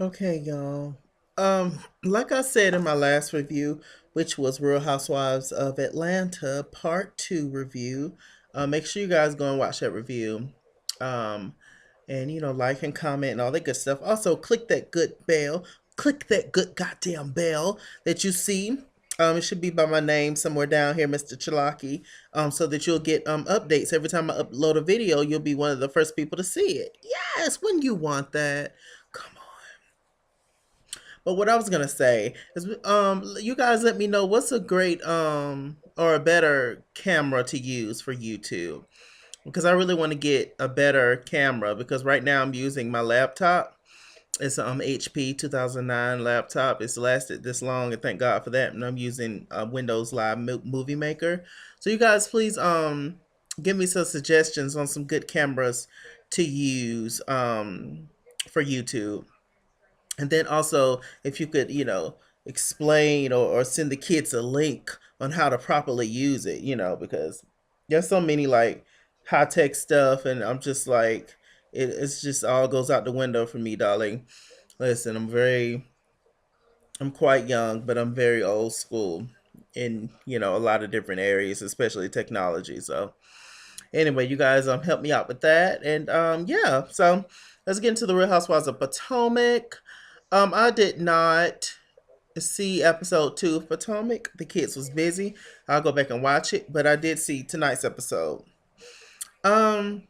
Okay, y'all. Like I said in my last review, which was Real Housewives of Atlanta Part 2 review, make sure you guys go and watch that review. Um, and like and comment and all that good stuff. Also, click that good bell. Click that good goddamn bell that you see. It should be by my name somewhere down here, Mr. Chalaki, so that you'll get updates every time I upload a video. You'll be one of the first people to see it. Yes, when you want that. Come on. But what I was gonna say is, you guys let me know what's a great or a better camera to use for YouTube, because I really want to get a better camera, because right now I'm using my laptop. It's HP 2009 laptop. It's lasted this long, and thank God for that. And I'm using Windows Live Movie Maker. So you guys, please give me some suggestions on some good cameras to use for YouTube. And then also, if you could, explain or send the kids a link on how to properly use it, because there's so many like high tech stuff, and I'm just like, it's just all goes out the window for me, darling. Listen, I'm quite young, but I'm very old school in, a lot of different areas, especially technology. So anyway, you guys help me out with that. And yeah, so let's get into the Real Housewives of Potomac. I did not see episode 2 of Potomac. The kids was busy. I'll go back and watch it, but I did see tonight's episode. Um,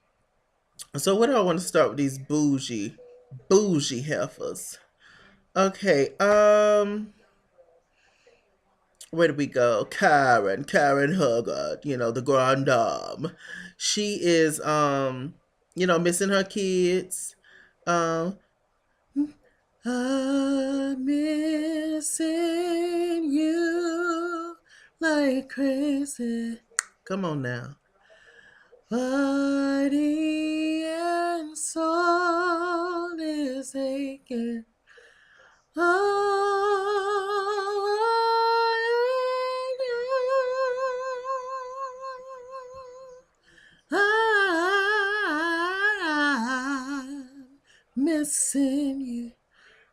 so what do I want to start with these bougie heifers? Okay, where did we go? Karen Huggard, the grand dame. She is missing her kids. Um, I'm missing you like crazy. Come on now. Body and soul is aching. I'm missing you.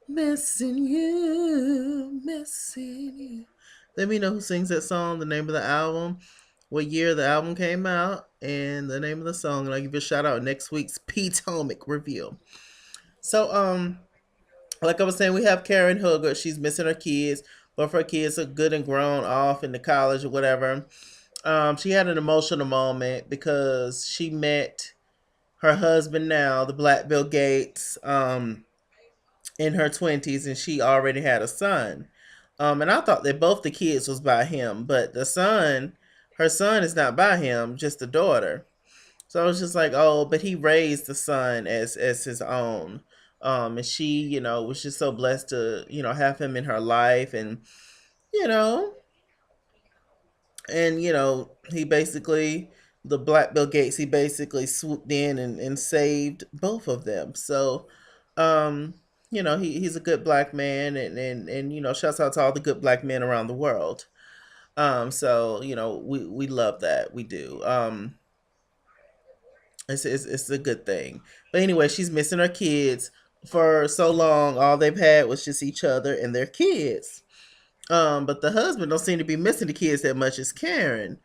Missing you, missing you. Let me know who sings that song, the name of the album, what year the album came out, and the name of the song, and I'll give you a shout out in next week's Potomac review. So, like I was saying, we have Karen Hooker. She's missing her kids. Both her kids are good and grown, off into college or whatever. She had an emotional moment because she met her husband now, the Black Bill Gates. In her 20s, and she already had a son. And I thought that both the kids was by him, but her son is not by him, just the daughter. So I was just like, oh, but he raised the son as his own. And she, was just so blessed to, have him in her life, and you know, he basically, the Black Bill Gates, he basically swooped in and saved both of them. So, um, he's a good black man, and shouts out to all the good black men around the world. So we love that, we do. It's a good thing. But anyway, she's missing her kids. For so long, all they've had was just each other and their kids. But the husband don't seem to be missing the kids that much as Karen.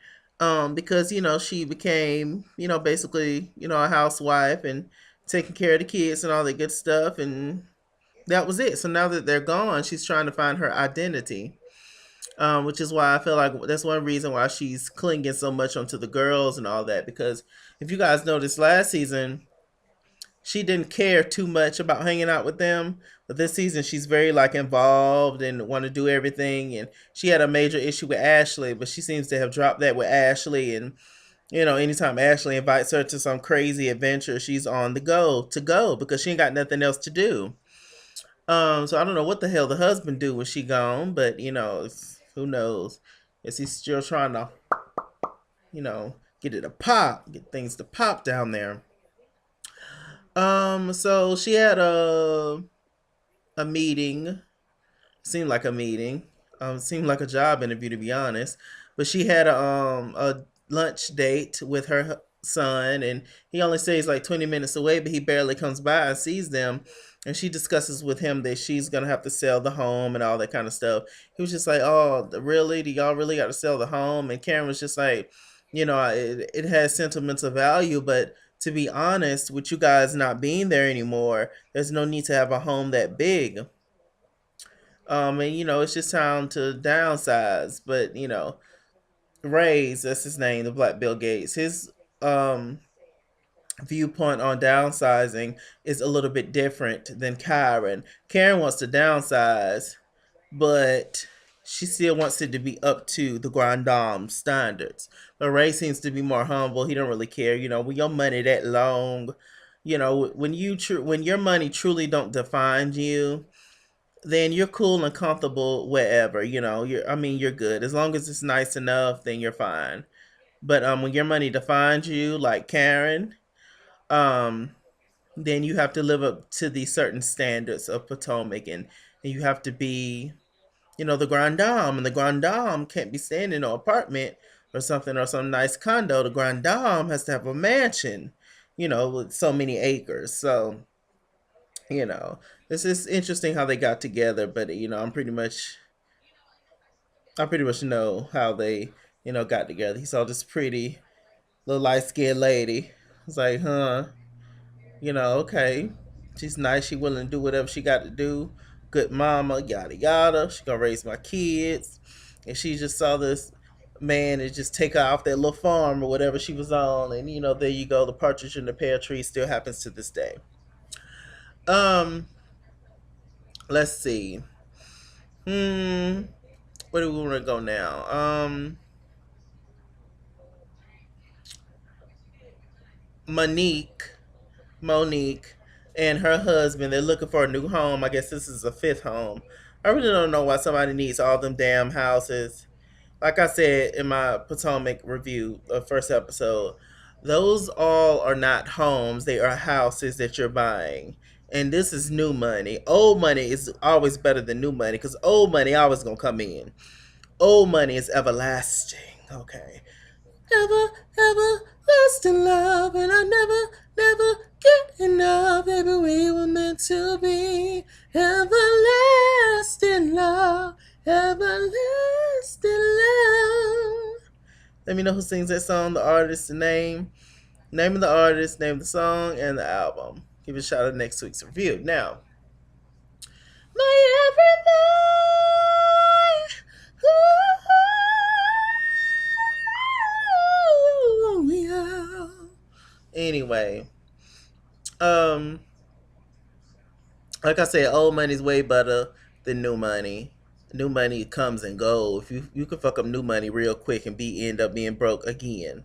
Because, she became, basically, a housewife and taking care of the kids and all that good stuff, and that was it. So now that they're gone, she's trying to find her identity. Which is why I feel like that's one reason why she's clinging so much onto the girls and all that. Because if you guys noticed last season, she didn't care too much about hanging out with them, but this season she's very like involved and want to do everything. And she had a major issue with Ashley, but she seems to have dropped that with Ashley. And anytime Ashley invites her to some crazy adventure, she's on the go because she ain't got nothing else to do. So I don't know what the hell the husband do when she gone, but who knows? Is he still trying to get it to pop, get things to pop down there? So she had a meeting. Seemed like a meeting. Seemed like a job interview, to be honest. But she had a lunch date with son, and he only stays like 20 minutes away, but he barely comes by and sees them. And she discusses with him that she's gonna have to sell the home and all that kind of stuff. He was just like, "Oh, really? Do y'all really got to sell the home?" And Karen was just like, it has sentimental value, but to be honest, with you guys not being there anymore, there's no need to have a home that big. And it's just time to downsize. But Ray's, that's his name, the Black Bill Gates. His um viewpoint on downsizing is a little bit different than Karen. Karen wants to downsize, but she still wants it to be up to the grand dame standards. But Ray seems to be more humble. He don't really care. When your money that long, when your money truly don't define you, then you're cool and comfortable wherever. You're good as long as it's nice enough. Then you're fine. But when your money defines you, like Karen, um, then you have to live up to these certain standards of Potomac, and you have to be, the grand dame, and the grand dame can't be staying in an apartment or something or some nice condo. The grand dame has to have a mansion, with so many acres. So, you know, this is interesting how they got together, but I pretty much know how they, got together. He saw this pretty little light skinned lady. It's like, huh, okay. She's nice. She willing to do whatever she got to do. Good mama, yada yada. She gonna raise my kids. And she just saw this man and just take her off that little farm or whatever she was on. And there you go. The partridge in the pear tree still happens to this day. Um, let's see. Hmm, where do we want to go now? Monique, Monique, and her husband. They're looking for a new home. I guess this is a fifth home. I really don't know why somebody needs all them damn houses. Like I said in my Potomac review, first episode, those all are not homes. They are houses that you're buying. And this is new money. Old money is always better than new money because old money always gonna come in. Old money is everlasting. Okay. Ever, everlasting love, and I never, never get enough. Baby, we were meant to be everlasting love, everlasting love. Let me know who sings that song, the artist, the name of the artist, name of the song, and the album. Give it a shout out next week's review. Now, my everything. Ooh, yeah. Anyway, um, like I said, old money's way better than new money. New money comes and goes. If you can fuck up new money real quick and end up being broke again,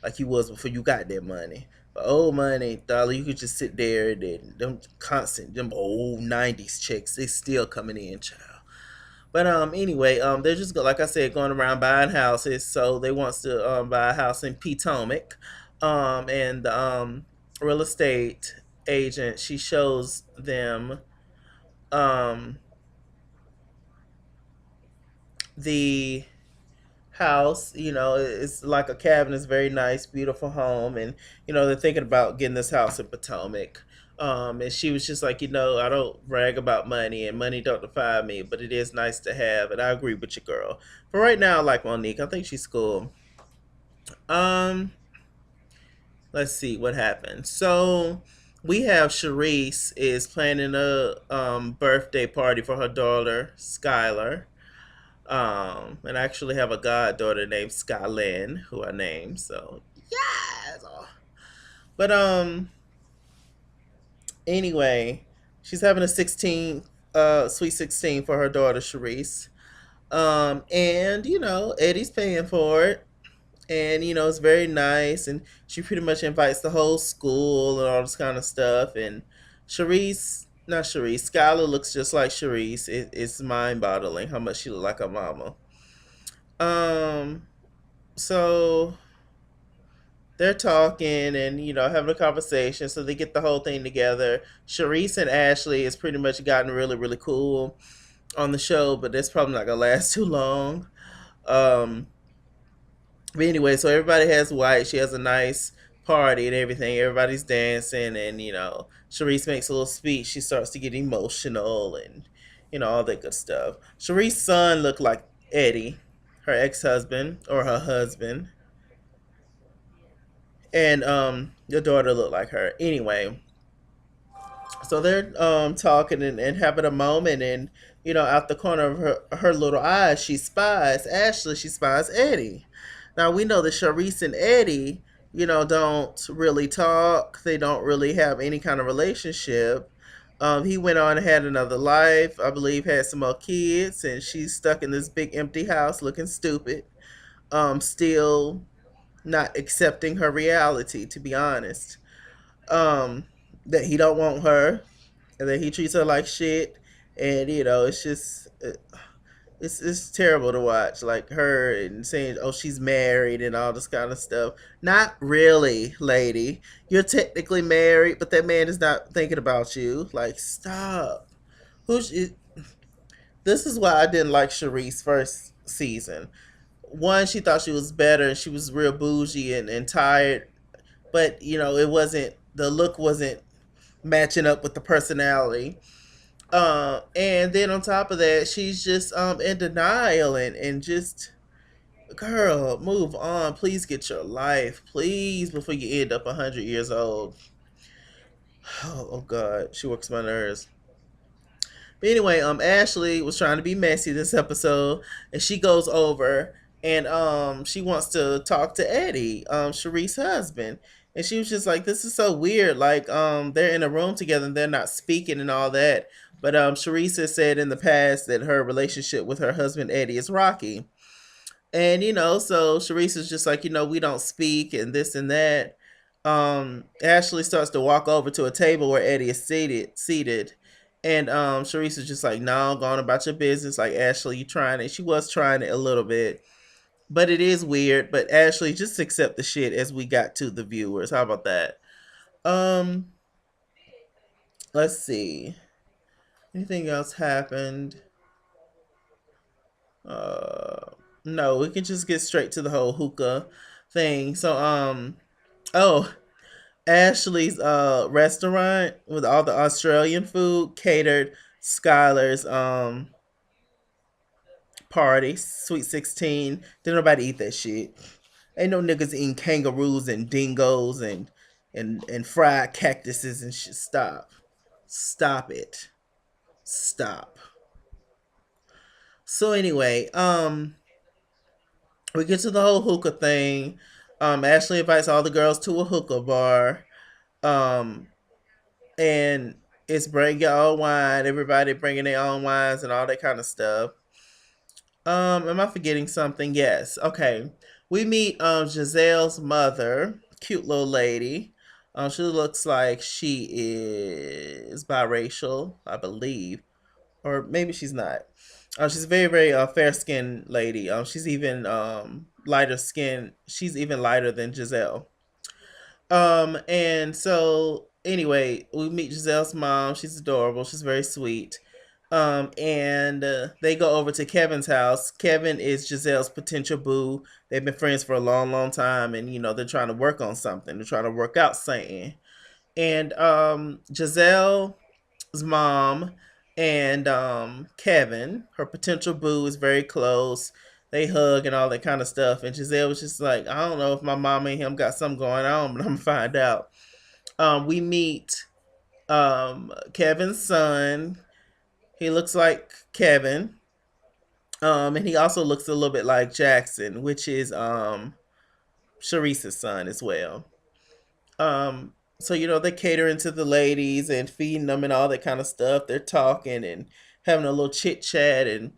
like you was before you got that money. But old money, dollar, you could just sit there and them old '90s checks, they still coming in, child. But anyway, they're just like I said, going around buying houses. So they wants to buy a house in Potomac, and real estate agent, she shows them um the house. It's like a cabin. It's very nice, beautiful home, and they're thinking about getting this house in Potomac. And she was just like, I don't brag about money, and money don't define me, but it is nice to have. And I agree with you, girl. But right now, I like Monique. I think she's cool. Um, let's see what happened. So we have Sharice is planning a birthday party for her daughter Skylar. And I actually have a goddaughter named Skylin, who I named. So yes. But anyway, she's having a 16 sweet 16 for her daughter Sharice. And Eddie's paying for it. And it's very nice, and she pretty much invites the whole school and all this kind of stuff. And Sharice, not Sharice, Skylar looks just like Sharice. It's mind boggling how much she look like her mama. Um, so they're talking and having a conversation, so they get the whole thing together. Sharice and Ashley has pretty much gotten really really cool on the show, but that's probably not gonna last too long. Um, but anyway, so everybody has white. She has a nice party and everything. Everybody's dancing, and Sharice makes a little speech. She starts to get emotional, and all that good stuff. Sharice's son looked like Eddie, her ex-husband or her husband, and the daughter looked like her. Anyway, so they're talking and having a moment, and out the corner of her little eyes, she spies Ashley. She spies Eddie. Now we know that Sharice and Eddie, don't really talk. They don't really have any kind of relationship. He went on and had another life. I believe had some more kids, and she's stuck in this big empty house, looking stupid. Still not accepting her reality, to be honest. Um, that he don't want her, and that he treats her like shit, and it's just it's terrible to watch, like her and saying, oh, she's married and all this kind of stuff. Not really, lady. You're technically married, but that man is not thinking about you. Like, stop. Who's This is why I didn't like Sharice first season. One, she thought she was better, and she was real bougie and tired, but it wasn't, the look wasn't matching up with the personality. And then on top of that, she's just in denial, and just, girl, move on. Please get your life, please, before you end up 100 years old. Oh God, she works my nerves. But anyway, Ashley was trying to be messy this episode, and she goes over, and she wants to talk to Eddie, Sharice's husband. And she was just like, this is so weird. Like, they're in a room together and they're not speaking and all that. But Sharice has said in the past that her relationship with her husband Eddie is rocky. And so Sharice is just like, we don't speak and this and that. Ashley starts to walk over to a table where Eddie is seated. And Sharice is just like, no, go on about your business. Like, Ashley, you trying it. She was trying it a little bit. But it is weird. But Ashley, just accept the shit as we got to the viewers. How about that? Um, let's see. Anything else happened? Uh, no, we can just get straight to the whole hookah thing. So, oh, Ashley's restaurant with all the Australian food catered Skylar's party, Sweet 16. Didn't nobody eat that shit. Ain't no niggas eating kangaroos and dingoes and fried cactuses and shit. Stop. Stop it. Stop. So anyway, we get to the whole hookah thing. Ashley invites all the girls to a hookah bar. Um, and it's bring your own wine. Everybody bringing their own wines and all that kind of stuff. Am I forgetting something? Yes. Okay. We meet Giselle's mother, cute little lady. She looks like she is biracial, I believe, or maybe she's not. She's a very, very fair skinned lady. She's even lighter skin. She's even lighter than Giselle. And so anyway, we meet Giselle's mom. She's adorable. She's very sweet. And they go over to Kevin's house. Kevin is Giselle's potential boo. They've been friends for a long, long time, and they're trying to work on something. They're trying to work out something. And Giselle's mom and Kevin, her potential boo, is very close. They hug and all that kind of stuff. And Giselle was just like, I don't know if my mom and him got something going on, but I'm gonna find out. We meet Kevin's son. He looks like Kevin. And he also looks a little bit like Jackson, which is Sharice's son as well. So they're catering to the ladies and feeding them and all that kind of stuff. They're talking and having a little chit chat, and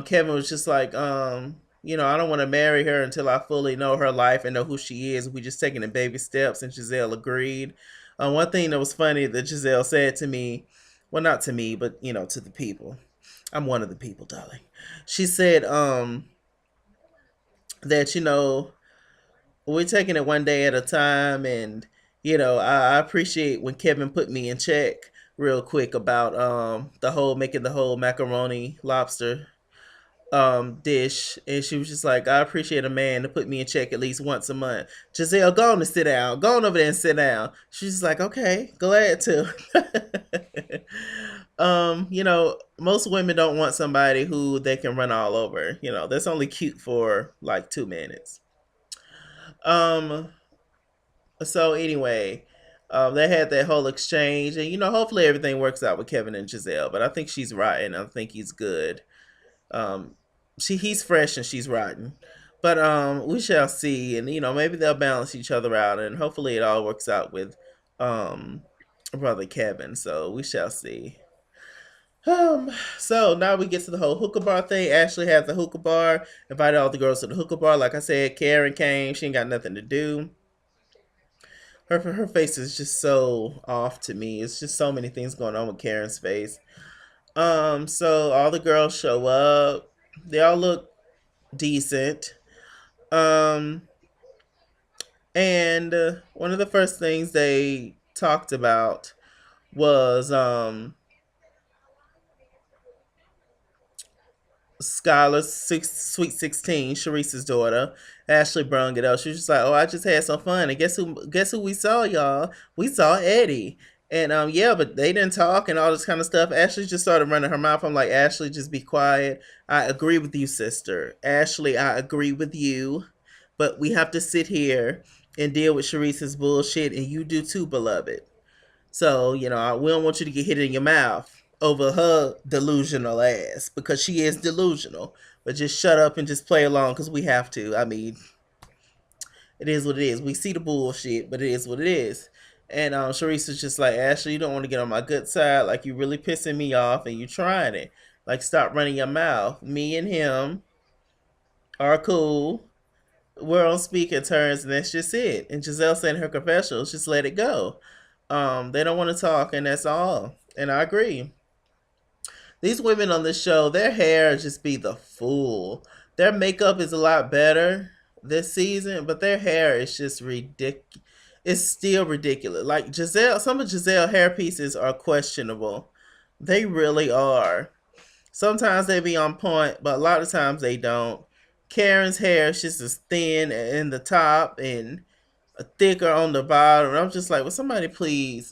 Kevin was just like, I don't want to marry her until I fully know her life and know who she is. We just taking the baby steps, and Giselle agreed. One thing that was funny that Giselle said to me, well, not to me, but to the people. I'm one of the people, darling. She said that we're taking it one day at a time, and I appreciate when Kevin put me in check real quick about the whole making the whole macaroni lobster dish, and she was just like, I appreciate a man to put me in check at least once a month. Giselle, go on and sit down. Go on over there and sit down. She's like, okay, glad to. Most women don't want somebody who they can run all over. That's only cute for like 2 minutes. Um, so anyway, they had that whole exchange, and hopefully everything works out with Kevin and Giselle. But I think she's rotten. I think he's good. Um, he's fresh and she's rotten. But we shall see, and maybe they'll balance each other out, and hopefully it all works out with um brother Kevin. So we shall see. So now we get to the whole hookah bar thing. Ashley has the hookah bar, invited all the girls to the hookah bar. Like I said, Karen came. She ain't got nothing to do. Her face is just so off to me. It's just so many things going on with Karen's face. So all the girls show up. They all look decent. Um, and one of the first things they talked about was Skylar's Sweet 16, Sharice's daughter. Ashley brung it up. She was just like, "Oh, I just had some fun, and guess who we saw, y'all? We saw Eddie." And yeah, but they didn't talk and all this kind of stuff. Ashley just started running her mouth. I'm like, Ashley, just be quiet. I agree with you, sister. Ashley, I agree with you. But we have to sit here and deal with Sharice's bullshit, and you do too, beloved. So, we don't want you to get hit in your mouth over her delusional ass, because she is delusional. But just shut up and just play along, because we have to. I mean, it is what it is. We see the bullshit, but it is what it is. And Sharice is just like, Ashley, you don't want to get on my good side. Like, you really pissing me off, and you trying it. Like, stop running your mouth. Me and him are cool. We're on speaking terms, and that's just it. And Giselle said in her confessional, just let it go. They don't want to talk, and that's all. And I agree. These women on this show, their hair just be the fool. Their makeup is a lot better this season, but their hair is just ridiculous. It's still ridiculous. Like Giselle, some of Giselle hair pieces are questionable. They really are. Sometimes they be on point, but a lot of times they don't. Karen's hair is just as thin in the top and thicker on the bottom. And I'm just like, will somebody please?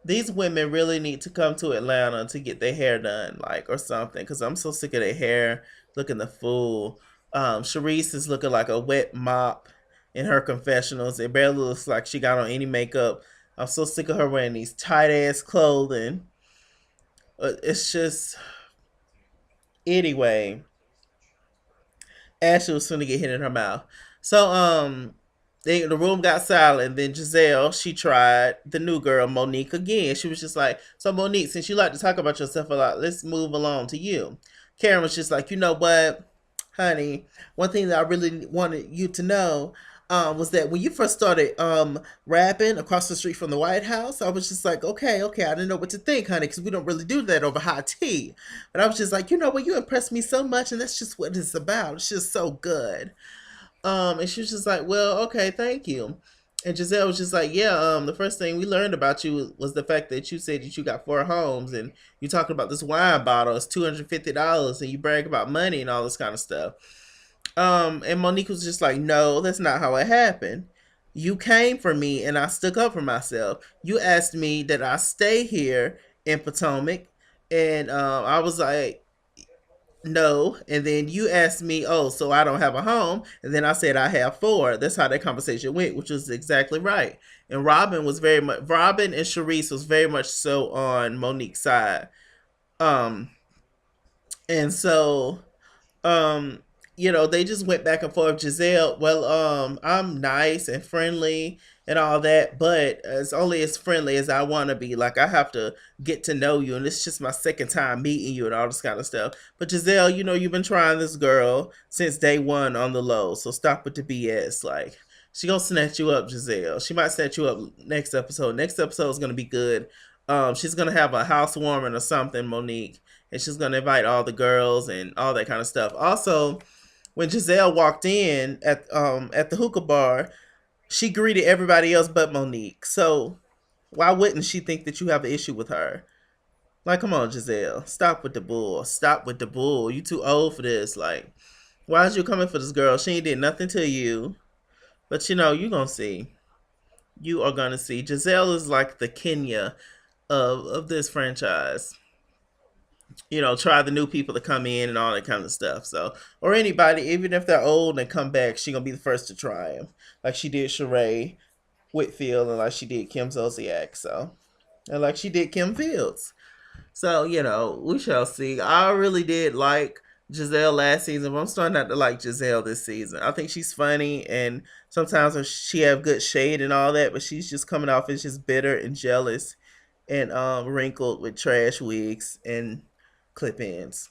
These women really need to come to Atlanta to get their hair done, like, or something, because I'm so sick of their hair looking the fool. Sharice is looking like a wet mop in her confessionals. It barely looks like she got on any makeup. I'm so sick of her wearing these tight ass clothing. It's just, anyway. Ashley was going to get hit in her mouth. So the room got silent. Then Giselle, she tried the new girl Monique again. She was just like, "So Monique, since you like to talk about yourself a lot, let's move along to you." Karen was just like, "You know what, honey? One thing that I really wanted you to know." Was that when you first started rapping across the street from the White House? I was just like, okay, okay, I didn't know what to think, honey, because we don't really do that over high tea. But I was just like, well, you impressed me so much, and that's just what it's about. It's just so good. And she was just like, well, okay, thank you. And Giselle was just like, yeah, the first thing we learned about you was the fact that you said that you got 4 homes, and you talking about this wine bottle, it's $250, and you brag about money and all this kind of stuff. And Monique was just like, no, that's not how it happened. You came for me and I stuck up for myself. You asked me that I stay here in Potomac, and I was like, no. And then you asked me, oh, so I don't have a home. And then I said I have 4. That's how that conversation went, which was exactly right. And Robin and Sharice was very much so on Monique's side. Um, and so um they just went back and forth. Giselle, well, I'm nice and friendly and all that, but it's only as friendly as I want to be. Like, I have to get to know you, and it's just my second time meeting you and all this kind of stuff. But Giselle, you've been trying this girl since day one on the low, so stop with the BS. Like, she gonna snatch you up, Giselle. She might snatch you up next episode is gonna be good. She's gonna have a housewarming or something, Monique, and she's gonna invite all the girls and all that kind of stuff. Also, when Giselle walked in at the hookah bar, she greeted everybody else but Monique. So why wouldn't she think that you have an issue with her? Like, come on, Giselle. Stop with the bull. Stop with the bull. You too old for this. Like, why is you coming for this girl? She ain't did nothing to you. But you know, you gonna see. You are gonna see. Giselle is like the Kenya of this franchise. You know, try the new people to come in and all that kind of stuff. So, or anybody, even if they're old and come back, she gonna be the first to try them, like she did Sheree Whitfield and like she did Kim Zolciak. So, and like she did Kim Fields. So, you know, we shall see. I really did like Giselle last season, but I'm starting not to like Giselle this season. I think she's funny, and sometimes she have good shade and all that, but she's just coming off as just bitter and jealous and wrinkled with trash wigs and clip ins.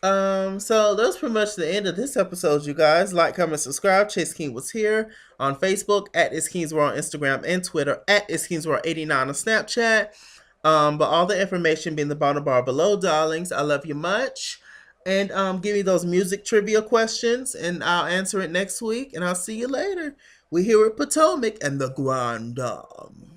So that's pretty much the end of this episode, you guys. Like, comment, subscribe. Chase King was here on Facebook at It's King's World on Instagram and Twitter at It's King's World 89 on Snapchat. But all the information be in the bottom bar below, darlings. I love you much. And give me those music trivia questions, and I'll answer it next week. And I'll see you later. We here at Potomac and the Grand Dame.